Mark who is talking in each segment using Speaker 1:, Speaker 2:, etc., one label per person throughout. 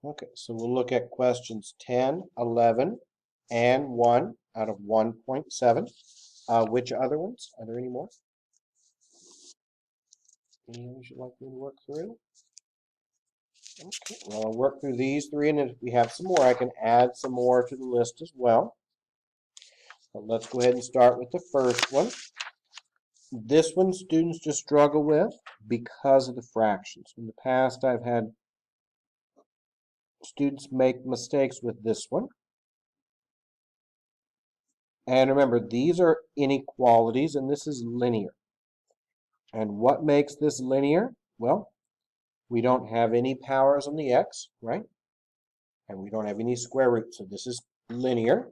Speaker 1: Okay, so we'll look at questions 10, 11, and 1 out of 1.7. Which other ones? Are there any more? Any others you'd like me to work through? Okay, well, I'll work through these three, and if we have some more, I can add some more to the list as well. But let's go ahead and start with the first one. This one students just struggle with because of the fractions. In the past, I've had students make mistakes with this one. And remember, these are inequalities, and this is linear. And what makes this linear? Well, we don't have any powers on the x, right? And we don't have any square roots, so this is linear.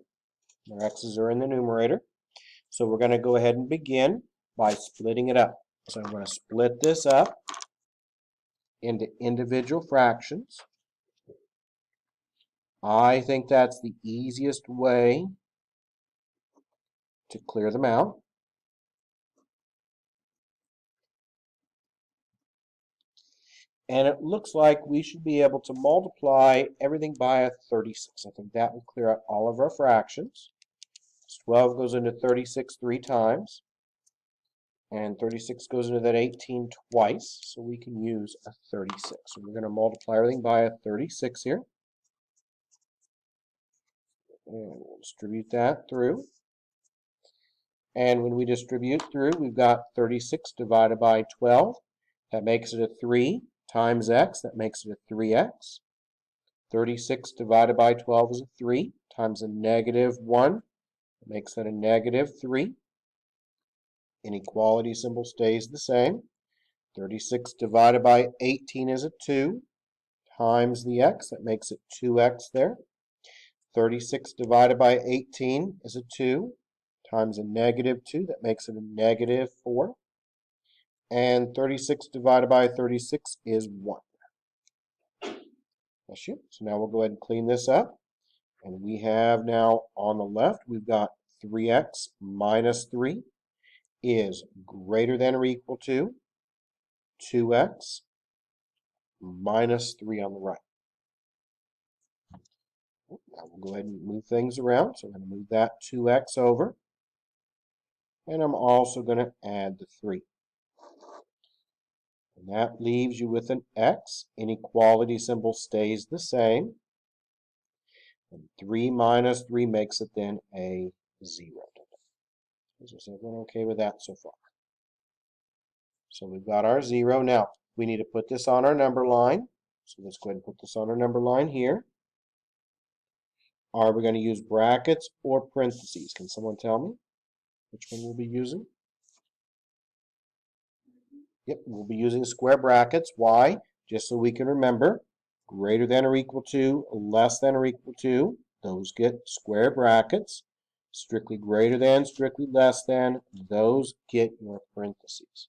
Speaker 1: Our x's are in the numerator. So we're going to go ahead and begin by splitting it up. So I'm going to split this up into individual fractions. I think that's the easiest way to clear them out. And it looks like we should be able to multiply everything by a 36. I think that will clear out all of our fractions. 12 goes into 36 3 times. And 36 goes into that 18 twice. So we can use a 36. So we're going to multiply everything by a 36 here. And we'll distribute that through. And when we distribute through, we've got 36 divided by 12. That makes it a 3 times x. That makes it a 3x. 36 divided by 12 is a 3 times a negative 1. That makes that a negative 3. Inequality symbol stays the same. 36 divided by 18 is a 2 times the x. That makes it 2x there. 36 divided by 18 is a 2 times a negative 2. That makes it a negative 4. And 36 divided by 36 is 1. Bless you. So now we'll go ahead and clean this up. And we have now on the left, we've got 3x minus 3 is greater than or equal to 2x minus 3 on the right. Now we'll go ahead and move things around. So I'm going to move that 2x over. And I'm also going to add the 3. And that leaves you with an x. Inequality symbol stays the same. And 3 minus 3 makes it then a 0. Is everyone okay with that so far? So we've got our 0. Now, we need to put this on our number line. So let's go ahead and put this on our number line here. Are we going to use brackets or parentheses? Can someone tell me which one we'll be using? Yep, we'll be using square brackets. Why? Just so we can remember, greater than or equal to, less than or equal to, those get square brackets. Strictly greater than, strictly less than, those get your parentheses.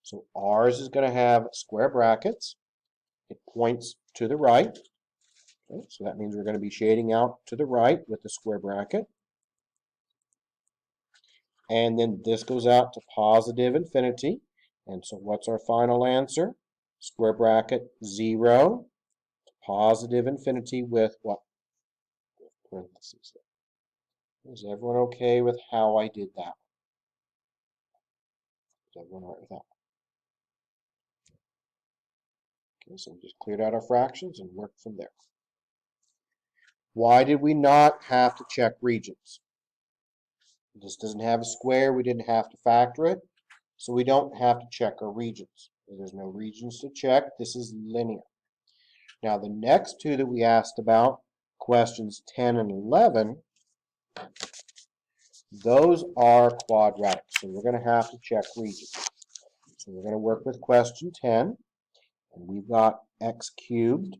Speaker 1: So ours is going to have square brackets. It points to the right. Okay, so that means we're going to be shading out to the right with the square bracket. And then this goes out to positive infinity. And so what's our final answer? Square bracket 0 to positive infinity with what? With parentheses. Is everyone okay with how I did that? Is everyone all right with that? Okay, so we just cleared out our fractions and worked from there. Why did we not have to check regions? This doesn't have a square. We didn't have to factor it. So we don't have to check our regions. There's no regions to check. This is linear. Now the next two that we asked about, questions 10 and 11, those are quadratic. So we're going to have to check regions. So we're going to work with question 10. And we've got x cubed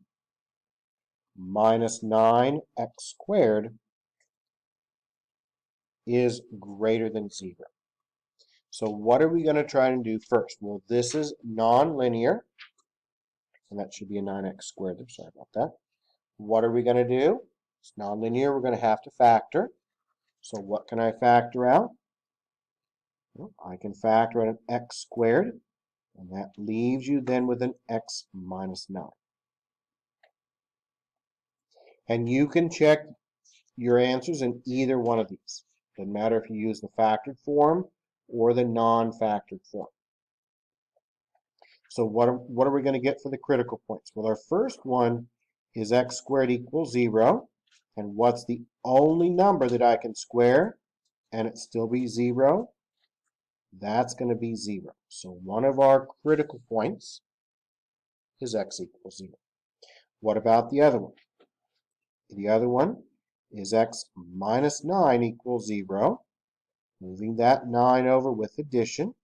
Speaker 1: minus 9x squared is greater than 0. So what are we going to try and do first? Well, this is nonlinear. And that should be a 9x squared there. Sorry about that. What are we going to do? It's nonlinear. We're going to have to factor. So what can I factor out? Well, I can factor out an x squared. And that leaves you then with an x minus 9. And you can check your answers in either one of these. Doesn't matter if you use the factored form or the non-factored form. So what are we going to get for the critical points? Well, our first one is x squared equals 0. And what's the only number that I can square and it still be 0? That's going to be 0. So one of our critical points is x equals 0. What about the other one? The other one is x minus 9 equals 0. Moving that 9 over with addition.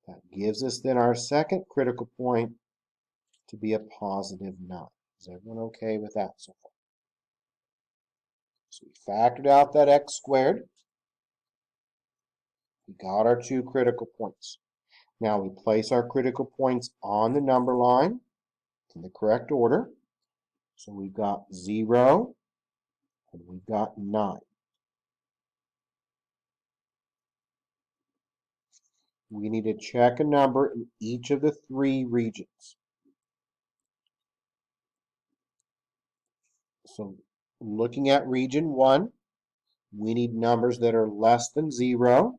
Speaker 1: That gives us then our second critical point to be a positive 9. Is everyone okay with that so far? So we factored out that x squared. We got our two critical points. Now we place our critical points on the number line in the correct order. So we've got 0 and we've got 9. We need to check a number in each of the three regions. So looking at region 1, we need numbers that are less than 0.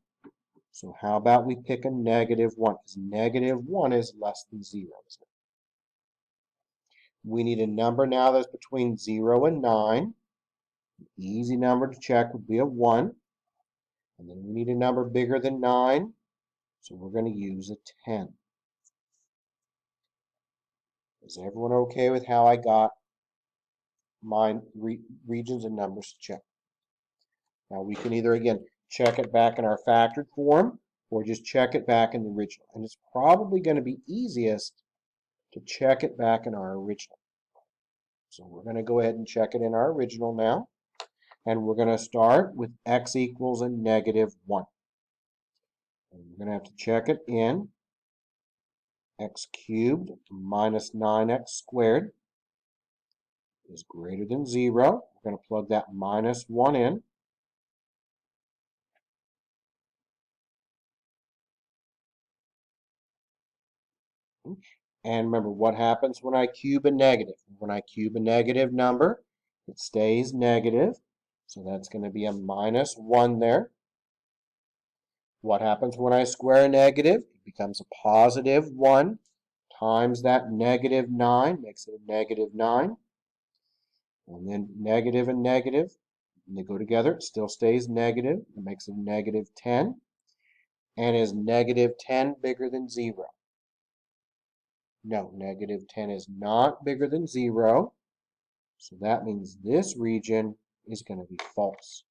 Speaker 1: So how about we pick a negative 1? Because negative 1 is less than 0, isn't it? We need a number now that's between 0 and 9. An easy number to check would be a 1. And then we need a number bigger than 9. So we're going to use a 10. Is everyone okay with how I got my regions and numbers to check? Now we can either, again, check it back in our factored form or just check it back in the original. And it's probably going to be easiest to check it back in our original. So we're going to go ahead and check it in our original now. And we're going to start with x equals a negative 1. And we're going to have to check it in x cubed minus 9x squared is greater than 0. We're going to plug that minus 1 in. And remember, what happens when I cube a negative? When I cube a negative number, it stays negative. So that's going to be a minus 1 there. What happens when I square a negative? It becomes a positive 1 times that negative 9, makes it a negative 9. And then negative and negative, when they go together, it still stays negative. It makes it a negative 10. And is negative 10 bigger than 0? No, negative 10 is not bigger than 0. So that means this region is going to be false.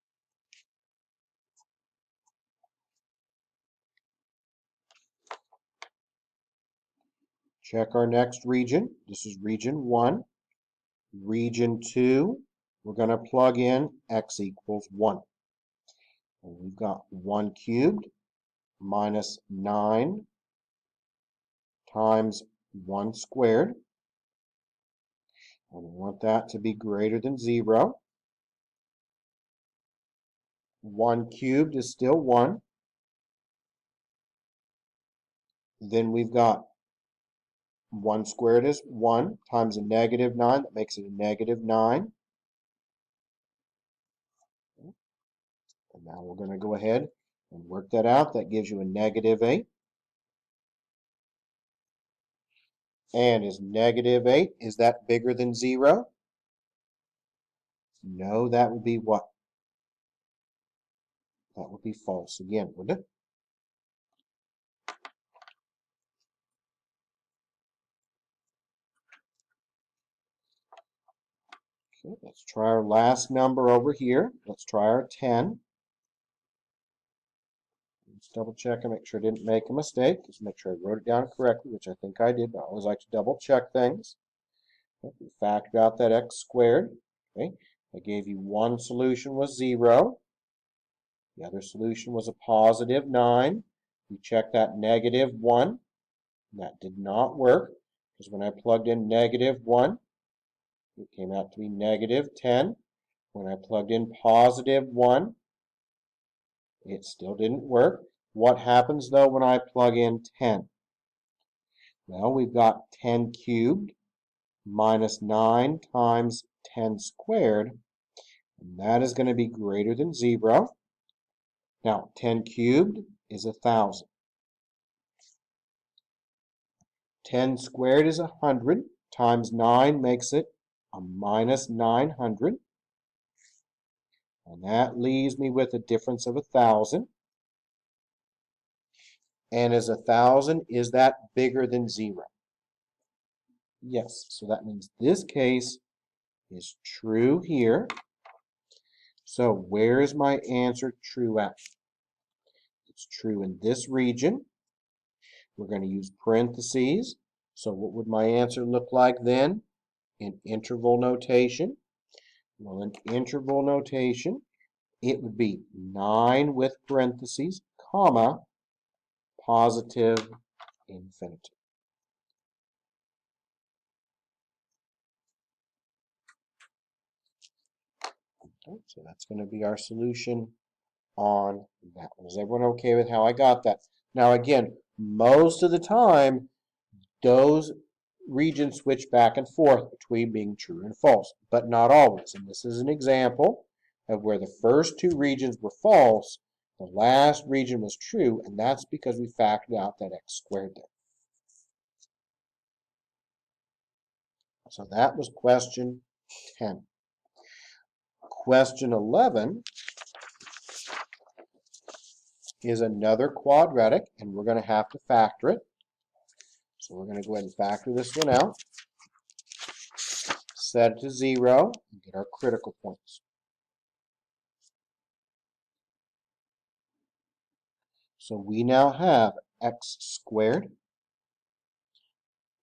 Speaker 1: Check our next region. This is region 1. Region 2, we're going to plug in x equals 1. And we've got 1 cubed minus 9 times 1 squared. And we want that to be greater than 0. 1 cubed is still 1. Then we've got 1 squared is 1 times a negative 9. That makes it a negative 9. And now we're going to go ahead and work that out. That gives you a negative 8. And is negative 8, is that bigger than 0? No, that would be what? That would be false again, wouldn't it? Okay, let's try our last number over here. Let's try our 10. Let's double check and make sure I didn't make a mistake. Just make sure I wrote it down correctly, which I think I did, but I always like to double check things. Okay, we factored out that x squared. Okay, I gave you one solution was 0. The other solution was a positive 9. We checked that negative 1. That did not work because when I plugged in negative 1, it came out to be negative 10. When I plugged in positive 1, it still didn't work. What happens though when I plug in 10? Well, we've got 10 cubed minus 9 times 10 squared, and that is going to be greater than 0. Now, 10 cubed is 1,000. 10 squared is 100, times 9 makes it a minus 900. And that leaves me with a difference of 1,000. And is 1,000, is that bigger than 0? Yes, so that means this case is true here. So where is my answer true at? It's true in this region. We're going to use parentheses. So what would my answer look like then in interval notation? Well, in interval notation, it would be 9 with parentheses, comma, positive infinity. Okay, so that's going to be our solution on that one. Is everyone okay with how I got that? Now again, most of the time, those regions switch back and forth between being true and false, but not always. And this is an example of where the first two regions were false, the last region was true, and that's because we factored out that x squared there. So that was question 10. Question 11 is another quadratic, and we're going to have to factor it. So we're going to go ahead and factor this one out, set it to 0, and get our critical points. So we now have x squared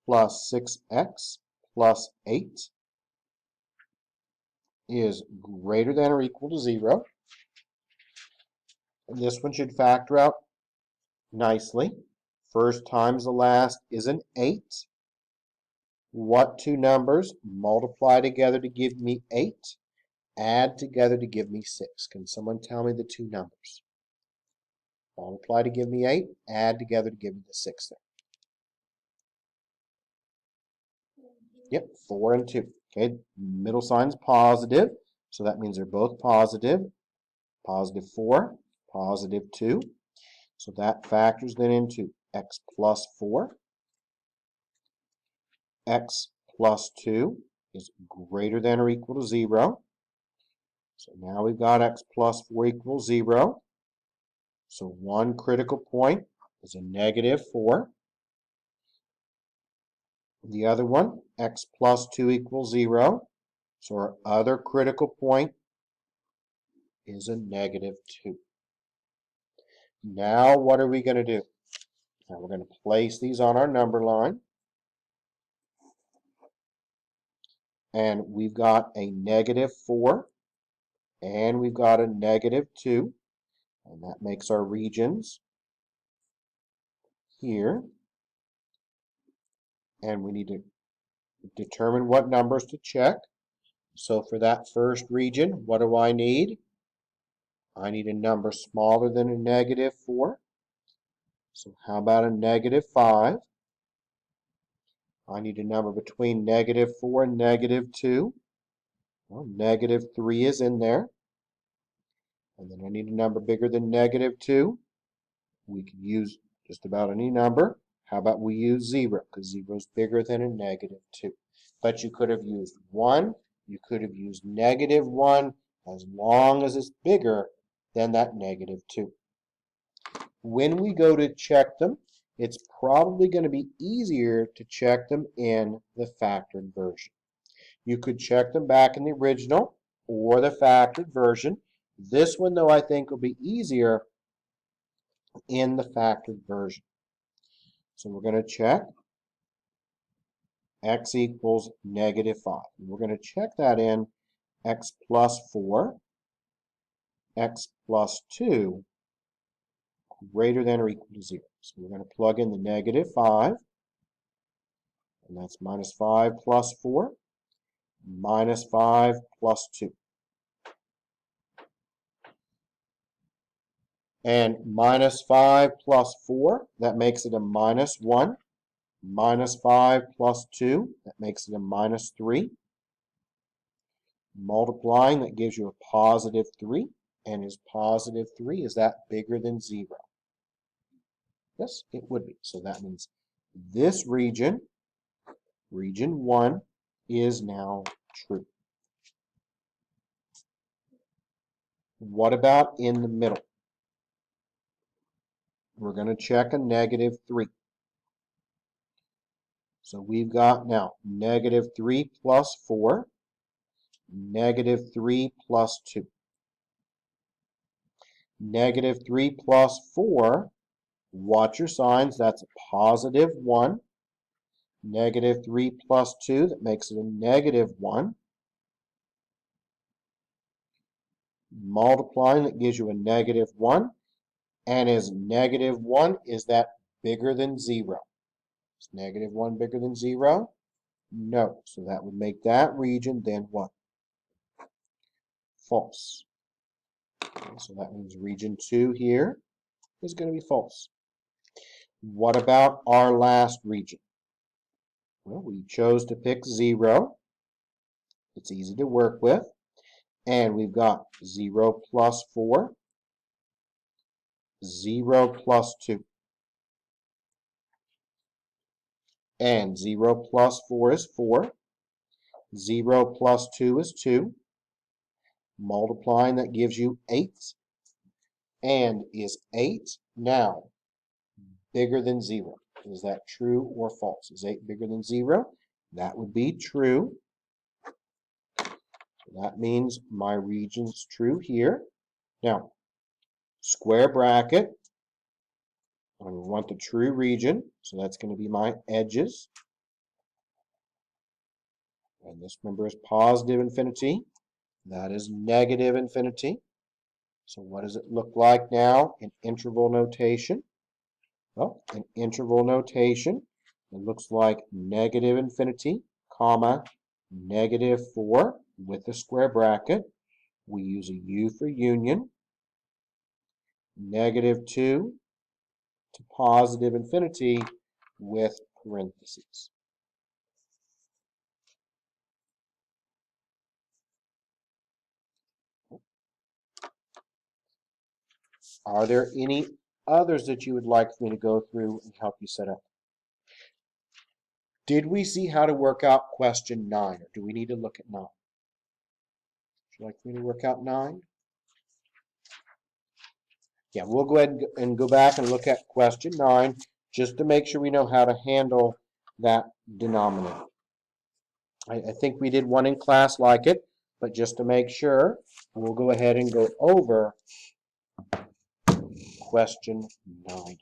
Speaker 1: plus 6x plus 8 is greater than or equal to 0. And this one should factor out nicely. First times the last is an 8. What two numbers multiply together to give me 8? Add together to give me 6. Can someone tell me the two numbers? Multiply to give me 8, add together to give me the 6 there. Yep, 4 and 2. Okay, middle sign's positive, so that means they're both positive. Positive 4, positive 2. So that factors then into x plus 4. X plus 2 is greater than or equal to 0. So now we've got x plus 4 equals 0. So one critical point is a negative 4. The other one, x plus 2 equals 0. So our other critical point is a negative 2. Now what are we going to do? Now we're going to place these on our number line. And we've got a negative 4. And we've got a negative 2. And that makes our regions here. And we need to determine what numbers to check. So for that first region, what do I need? I need a number smaller than a negative 4. So how about a negative 5? I need a number between negative 4 and negative 2. Well, negative 3 is in there. And then I need a number bigger than negative 2. We can use just about any number. How about we use 0? Because 0 is bigger than a negative 2. But you could have used 1. You could have used negative 1 as long as it's bigger than that negative 2. When we go to check them, it's probably going to be easier to check them in the factored version. You could check them back in the original or the factored version. This one, though, I think will be easier in the factored version. So we're going to check x equals negative 5. And we're going to check that in x plus 4, x plus 2, greater than or equal to 0. So we're going to plug in the negative 5, and that's minus 5 plus 4, minus 5 plus 2. And minus 5 plus 4, that makes it a minus 1. minus 5 plus 2, that makes it a minus 3. Multiplying, that gives you a positive 3. And is positive 3, is that bigger than 0? Yes, it would be. So that means this region, region 1, is now true. What about in the middle? We're going to check a negative 3. So we've got now negative 3 plus 4, negative 3 plus 2. Negative 3 plus 4, watch your signs, that's a positive 1. Negative 3 plus 2, that makes it a negative 1. Multiplying, that gives you a negative 1. And is negative 1, is that bigger than 0? Is negative 1 bigger than 0? No. So that would make that region then what? False. Okay, so that means region 2 here is going to be false. What about our last region? Well, we chose to pick 0. It's easy to work with. And we've got 0 plus 4, 0 plus 2. And 0 plus 4 is 4. 0 plus 2 is 2. Multiplying, that gives you 8. And is 8 now bigger than 0? Is that true or false? Is 8 bigger than 0? That would be true. That means my region's true here. Now, square bracket. I want the true region, so that's going to be my edges. And this, remember, is positive infinity. That is negative infinity. So what does it look like now in interval notation? Well, in interval notation, it looks like negative infinity, comma, negative 4 with a square bracket. We use a U for union. Negative 2 to positive infinity with parentheses. Are there any others that you would like for me to go through and help you set up? Did we see how to work out question 9, or do we need to look at 9? Would you like for me to work out 9? Yeah, we'll go ahead and go back and look at question 9 just to make sure we know how to handle that denominator. I think we did one in class like it, but just to make sure, we'll go ahead and go over question 9.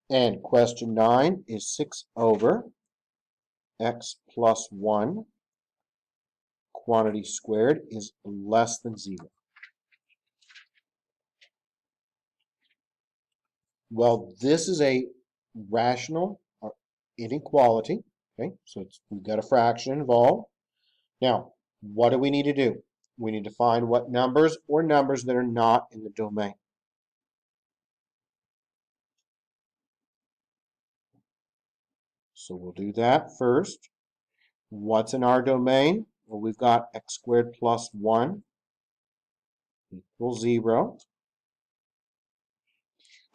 Speaker 1: And question 9 is 6 over x plus 1 quantity squared is less than 0. Well, this is a rational inequality. Okay, so we've got a fraction involved. Now, what do we need to do? We need to find what numbers or numbers that are not in the domain. So we'll do that first. What's in our domain? Well, we've got x squared plus 1 equals 0.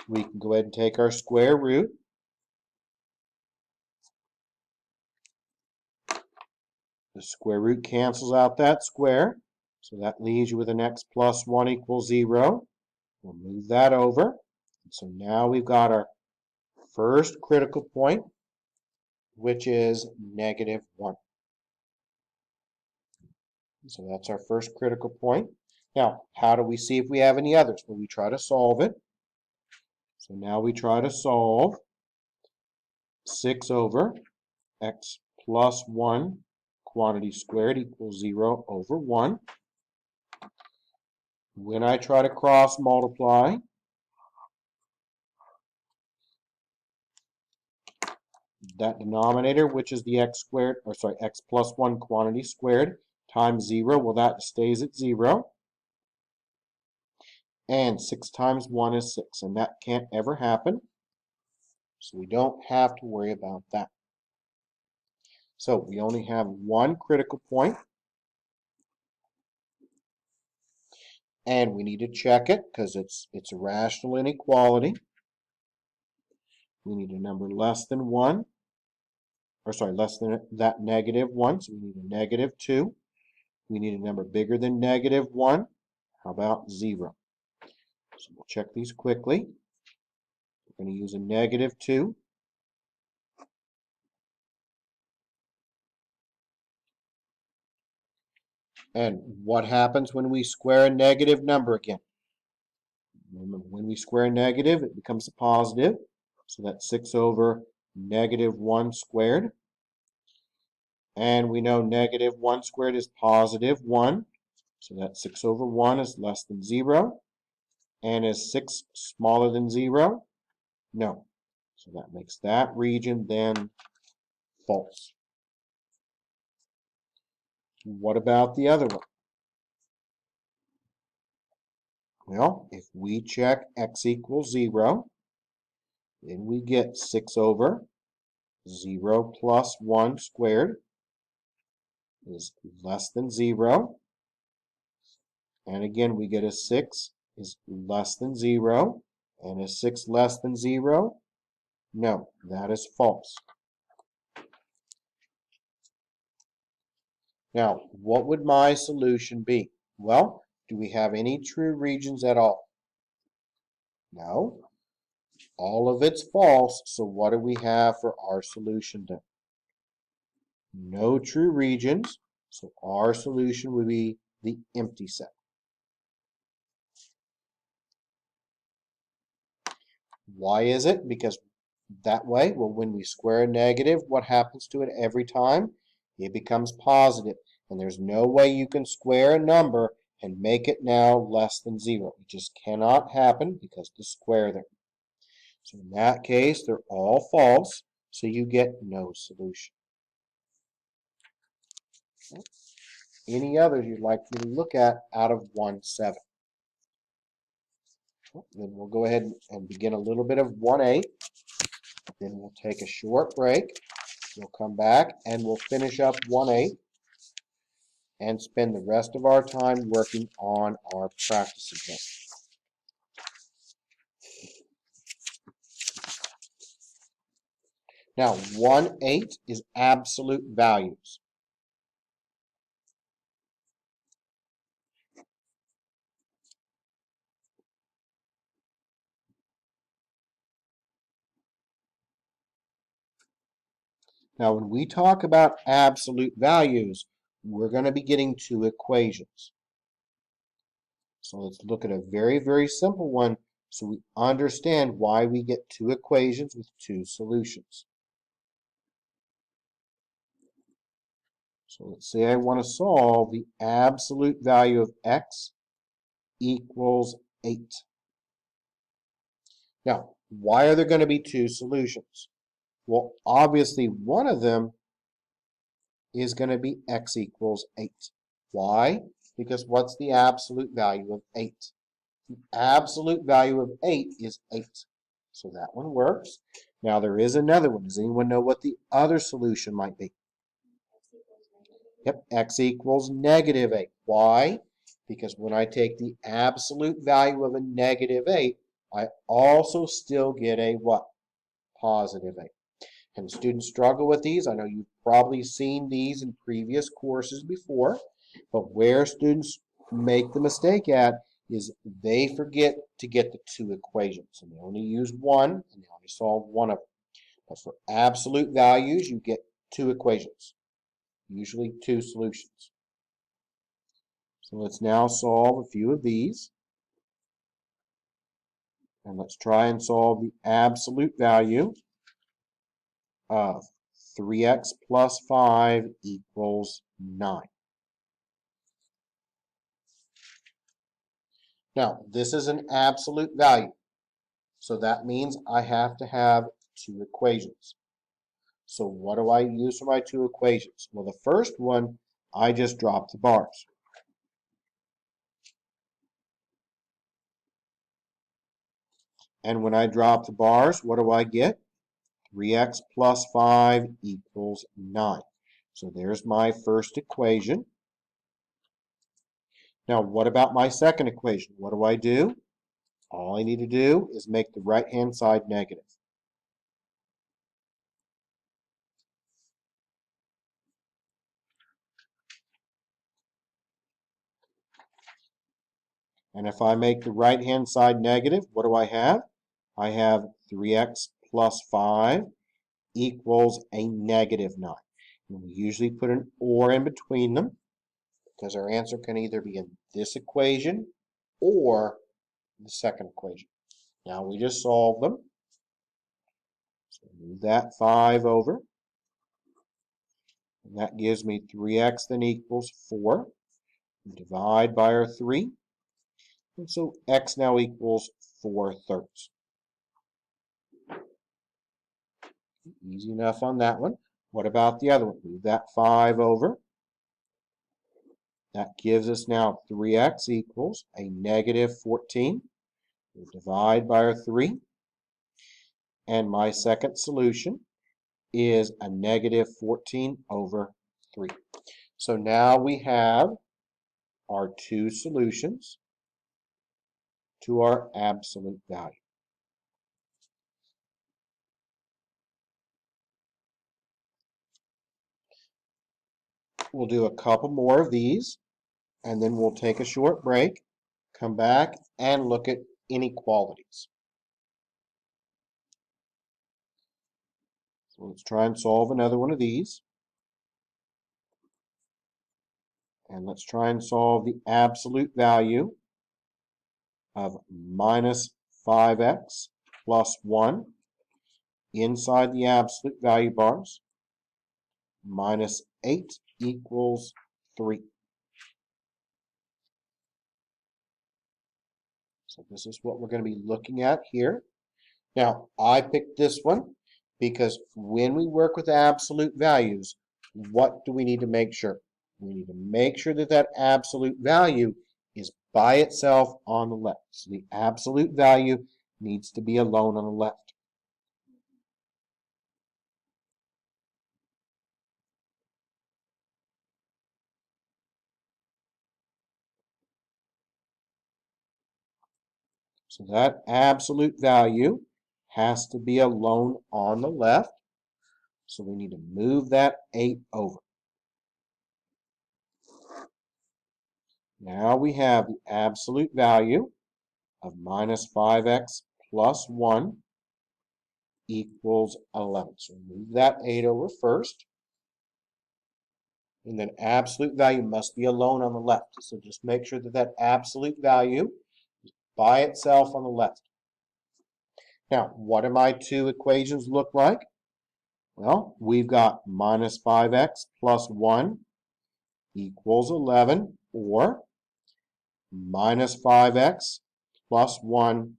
Speaker 1: We can go ahead and take our square root. The square root cancels out that square, so that leaves you with an x plus 1 equals 0. We'll move that over. And so now we've got our first critical point, which is negative 1. So that's our first critical point. Now, how do we see if we have any others? Well, we try to solve it. So now we try to solve 6 over x plus 1 quantity squared equals 0 over 1. When I try to cross multiply, that denominator, which is the x plus 1 quantity squared times 0, well, that stays at 0. And 6 times 1 is 6, and that can't ever happen, so we don't have to worry about that. So we only have one critical point, and we need to check it because it's a rational inequality. We need a number less than 1, or sorry, less than that negative 1, so we need a negative 2. We need a number bigger than negative 1. How about 0? So we'll check these quickly. We're going to use a negative 2. And what happens when we square a negative number again? Remember, when we square a negative, it becomes a positive. So that's 6 over negative 1 squared. And we know negative 1 squared is positive 1. So that 6 over 1 is less than 0. And is 6 smaller than 0? No. So that makes that region then false. What about the other one? Well, if we check x equals 0, then we get 6 over 0 plus 1 squared is less than 0. And again, we get a 6 is less than 0. And is 6 less than 0? No, that is false. Now, what would my solution be? Well, do we have any true regions at all? No. All of it's false, so what do we have for our solution then? No true regions, so our solution would be the empty set. Why is it? Because that way, well, when we square a negative, what happens to it every time? It becomes positive. And there's no way you can square a number and make it now less than 0. It just cannot happen because the square there. So in that case, they're all false, so you get no solution. Any others you'd like me to look at out of 1-7? Then we'll go ahead and begin a little bit of 1-8. Then we'll take a short break. We'll come back and we'll finish up 1-8 and spend the rest of our time working on our practice exam. Now, 1-8 is absolute values. Now, when we talk about absolute values, we're going to be getting two equations. So let's look at a very, very simple one so we understand why we get two equations with two solutions. So let's say I want to solve the absolute value of x equals 8. Now, why are there going to be two solutions? Well, obviously one of them is going to be x equals 8. Why? Because what's the absolute value of 8? The absolute value of 8 is 8. So that one works. Now there is another one. Does anyone know what the other solution might be? Yep, x equals negative 8. Why? Because when I take the absolute value of a negative 8, I also still get a what? Positive 8. And students struggle with these. I know you've probably seen these in previous courses before, but where students make the mistake at is they forget to get the two equations, and they only use one, and they only solve one of them. But for absolute values, you get two equations, usually two solutions. So let's now solve a few of these. And let's try and solve the absolute value of 3x plus 5 equals 9. Now, this is an absolute value. So that means I have to have two equations. So what do I use for my two equations? Well, the first one, I just dropped the bars. And when I drop the bars, what do I get? 3x plus 5 equals 9. So there's my first equation. Now, what about my second equation? What do I do? All I need to do is make the right-hand side negative. And if I make the right-hand side negative, what do I have? I have 3x plus 5 equals a negative 9. And we usually put an or in between them because our answer can either be in this equation or the second equation. Now we just solve them. So move that 5 over. And that gives me 3x then equals 4. We divide by our 3. And so x now equals 4/3. Easy enough on that one. What about the other one? Move that 5 over. That gives us now 3x equals a negative 14. We'll divide by our 3. And my second solution is a negative 14 over 3. So now we have our two solutions to our absolute value. We'll do a couple more of these, and then we'll take a short break, come back, and look at inequalities. So let's try and solve another one of these. And let's try and solve the absolute value of minus 5x plus 1 inside the absolute value bars. Minus 8 equals 3. So this is what we're going to be looking at here. Now, I picked this one because when we work with absolute values, what do we need to make sure? We need to make sure that that absolute value is by itself on the left. So the absolute value needs to be alone on the left. So that absolute value has to be alone on the left. So we need to move that 8 over. Now we have the absolute value of minus 5x plus 1 equals 11. So move that 8 over first. And then absolute value must be alone on the left. So just make sure that that absolute value is by itself on the left. Now, what do my two equations look like? Well, we've got minus 5x plus 1 equals 11, or minus 5x plus 1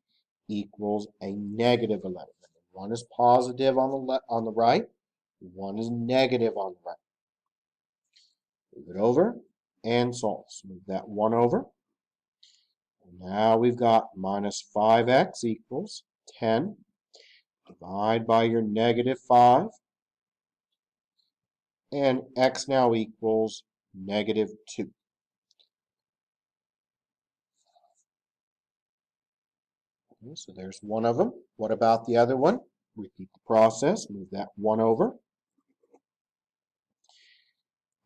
Speaker 1: equals a negative 11. One is positive on the right, one is negative on the right. Move it over and solve. So move that 1 over. And now we've got minus 5x equals 10. Divide by your negative 5. And x now equals negative 2. Okay, so there's one of them. What about the other one? Repeat the process. Move that 1 over.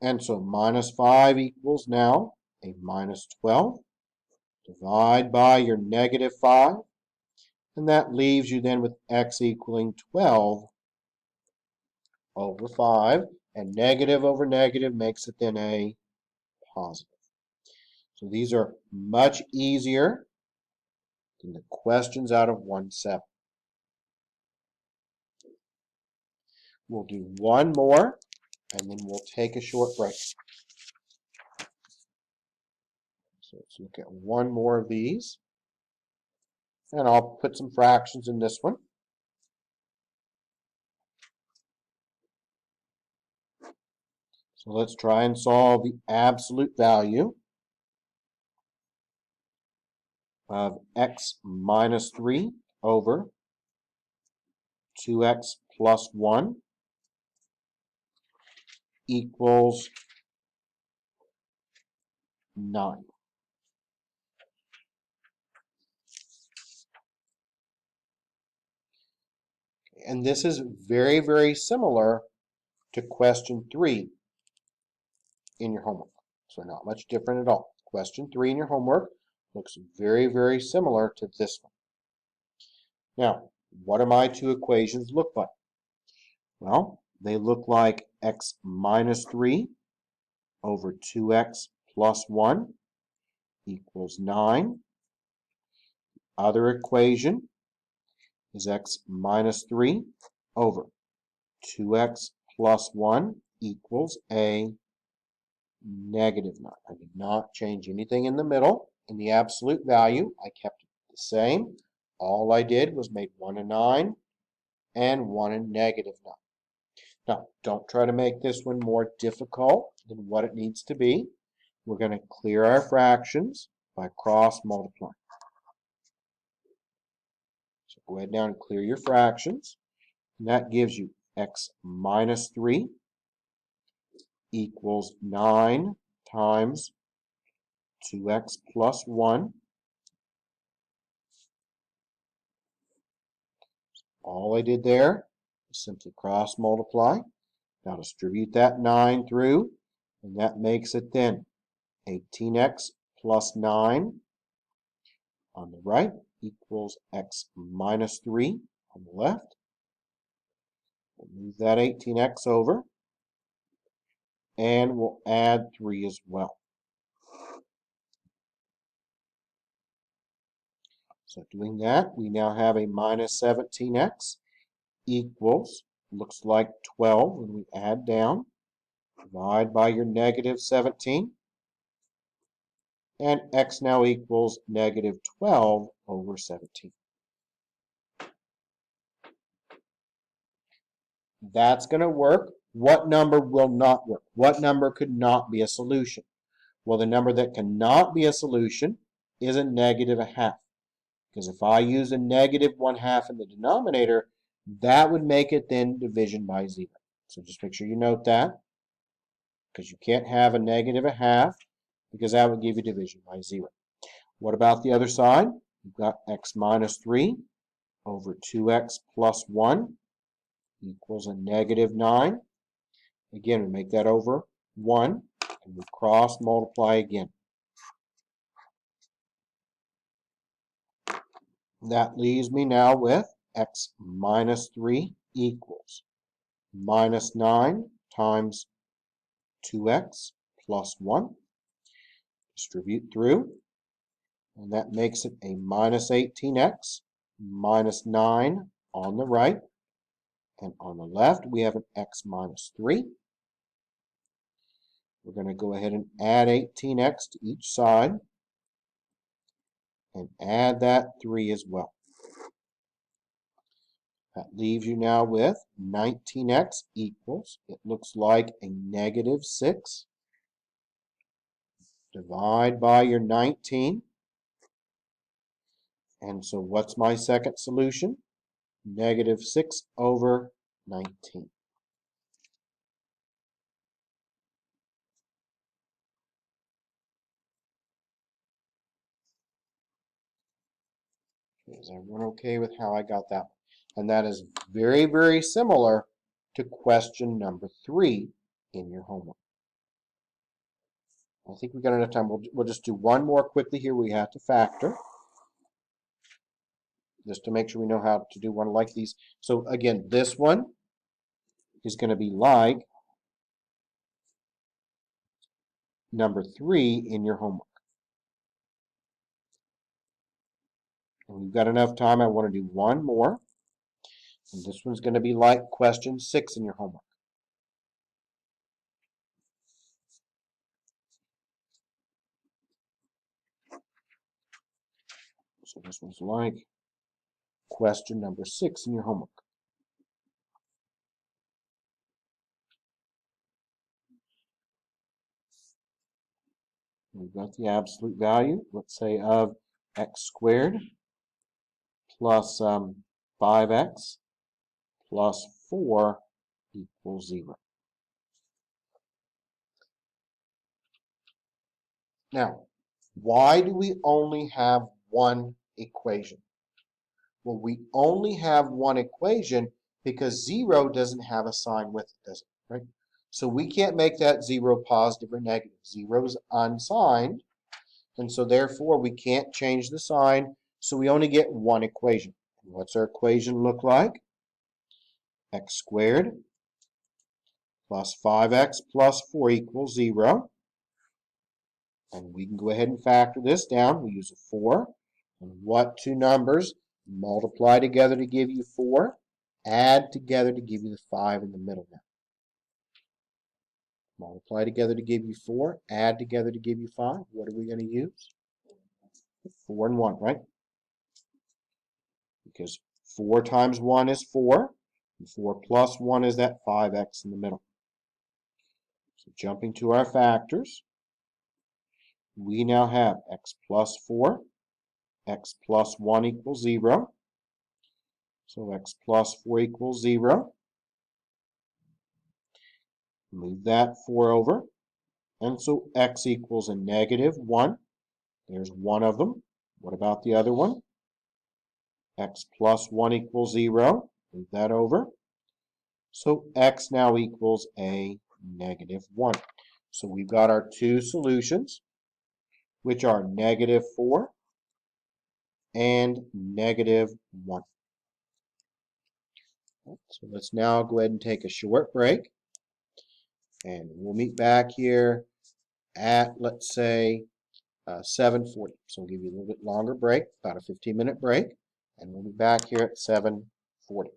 Speaker 1: And so minus 5 equals now a minus 12. Divide by your negative 5. And that leaves you then with x equaling 12 over 5. And negative over negative makes it then a positive. So these are much easier than the questions out of 1-7. We'll do one more, and then we'll take a short break. So let's look at one more of these. And I'll put some fractions in this one. So let's try and solve the absolute value of x minus 3 over 2x plus 1 equals 9. And this is very, very similar to question 3 in your homework. So not much different at all. Question 3 in your homework looks very, very similar to this one. Now, what do my two equations look like? Well, they look like x minus 3 over 2x plus 1 equals 9. Other equation is x minus 3 over 2x plus 1 equals a negative 9. I did not change anything in the middle. In the absolute value, I kept it the same. All I did was made one a 9 and one a negative 9. Now, don't try to make this one more difficult than what it needs to be. We're going to clear our fractions by cross multiplying. So go ahead now and clear your fractions. And that gives you x minus 3 equals 9 times 2x plus 1. All I did there is simply cross multiply. Now distribute that 9 through, and that makes it then 18x plus 9 on the right equals x minus 3 on the left. We'll move that 18x over, and we'll add 3 as well. So doing that, we now have a minus 17x equals, looks like 12 when we add down. Divide by your negative 17. And x now equals negative 12 over 17. That's going to work. What number will not work? What number could not be a solution? Well, the number that cannot be a solution is a negative a half. Because if I use a negative 1/2 in the denominator, that would make it then division by 0. So just make sure you note that, because you can't have a negative a half, because that would give you division by 0. What about the other side? We've got x minus 3 over 2x plus 1 equals a negative 9. Again, we make that over 1, and we cross multiply again. That leaves me now with x minus 3 equals minus 9 times 2x plus 1. Distribute through, and that makes it a minus 18x minus 9 on the right. And on the left, we have an x minus 3. We're going to go ahead and add 18x to each side and add that 3 as well. That leaves you now with 19x equals, it looks like a negative 6. Divide by your 19. And so what's my second solution? Negative 6 over 19. Is everyone okay with how I got that one? And that is very, very similar to question number 3 in your homework. I think we've got enough time. We'll just do one more quickly here. We have to factor, just to make sure we know how to do one like these. So again, this one is going to be like number 3 in your homework. And we've got enough time. I want to do one more. And this one's going to be like question 6 in your homework. So this one's like question number 6 in your homework. We've got the absolute value, let's say, of x squared plus 5x plus 4 equals 0. Now, why do we only have one equation? Well, we only have one equation because 0 doesn't have a sign with it, does it? Right? So we can't make that 0 positive or negative. 0 is unsigned, and so therefore we can't change the sign, so we only get one equation. What's our equation look like? X squared plus 5x plus 4 equals 0. And we can go ahead and factor this down. We use a 4. And what two numbers multiply together to give you 4? Add together to give you the 5 in the middle now. Multiply together to give you 4. Add together to give you 5. What are we going to use? 4 and 1, right? Because 4 times 1 is 4. And 4 plus 1 is that 5x in the middle. So jumping to our factors, we now have x plus 4, x plus 1 equals 0. So x plus 4 equals 0. Move that 4 over. And so x equals a negative 1. There's one of them. What about the other one? X plus 1 equals 0. Move that over. So x now equals a negative 1. So we've got our two solutions, which are negative 4 and negative 1. So let's now go ahead and take a short break. And we'll meet back here at, let's say, 7:40. So we'll give you a little bit longer break, about a 15-minute break. And we'll be back here at 7:40.